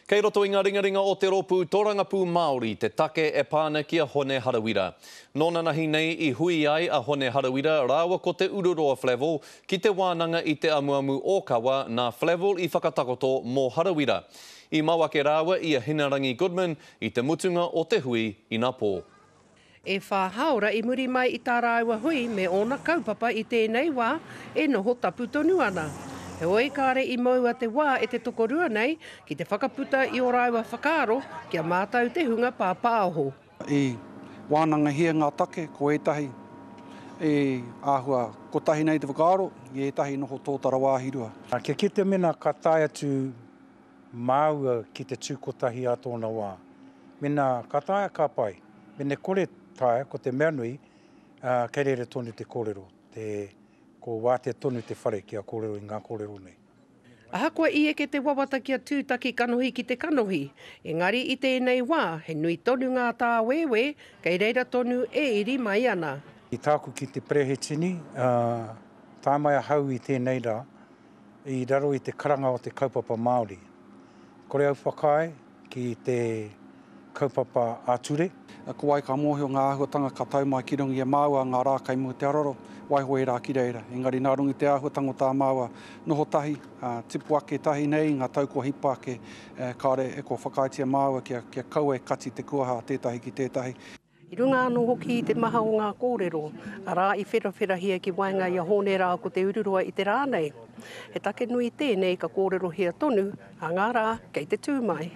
Kei roto i ngā ringaringa o te ropu Tōrangapū Māori, te take e pānekia Hone Harawira. Nōna nahi nei i hui ai a Hone Harawira rāua ko te ururoa Flavel ki te wānanga i te amuamu o kawa nā Flavel i whakatakoto mō Harawira. I mawake rāua i a Hinarangi Goodman i te mutunga o te hui i ngā pō. E whahaora i muri mai i tā rāua hui me ona kaupapa i tēnei wā e noho tapu tonu ana. He oi kāre i maua te wā e te tokorua nei ki te whakaputa i o rāua whakaaro kia mātau te hunga pāpāoho. I wānanga hia ngā take ko etahi e āhua ko tahi nei te whakaaro i etahi noho tōtara wāhirua. Kia kite mena ka tae atu māua ki te tūkotahi a tōna wā. Mena ka tae ka pai. Mene kore tae ko te mea nui kei rere tonu te kōrero. Ko wā te tonu te whare kia kōrero i ngā kōrero nei. Ahakoa i eke te wawata kia tūtaki kanohi ki te kanohi. Engari i tēnei wā, he nui tonu ngā tā wewe, kei reira tonu e iri mai ana. I tāku ki te prehetini, tā mai a hau i tēnei rā, i raro i te karanga o te kaupapa Māori. Kore au whakai ki te kaupapa Ature. Ko ai ka mōhio ngā āhuatanga ka tau mai ki rungi e māua ngā rā kai mua te aroro, waiho e rā ki reira. Engari nā rungi te āhuatanga o tā māua noho tahi, tipu ake tahi nei, ngā tau ko hipa ake, kāre e ko whakaitia māua kia kaua e kati te kuaha tētahi ki tētahi. I runga anō hoki i te maha o ngā kōrero, a rā i wherawherahia ki wainga i a hone rā ko te ururua i te rānei. He take nui tēnei ka kōrero hia tonu, a ngā rā kei te tūmai.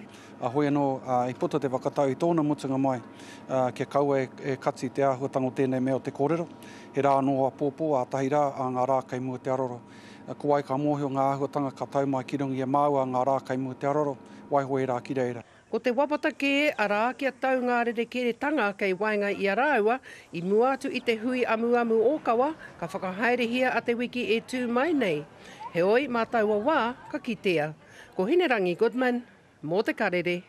Hoi anō, i puta te whakatau i tōna mutunga mai, kia kaua e kati te āhuatanga o tēnei mea o te kōrero. He rā anō a pōpō, a tahi rā, a ngā rā kai mua te aroro. Ko ai ka mōhio ngā āhuatanga ka tau mai ki rungi e māua ngā rā kai mua te aroro, waiho e rā ki reira. Ko te wapata ke a rā kia tau ngā rere kere tanga kei wainga i a rāua, i mua atu i te hui amuamu o kawa, ka whakahaerehia a te wiki e tū mai nei. He oi, mātaua wā, ka kitea. Ko Hinarangi Goodman, mō te karere.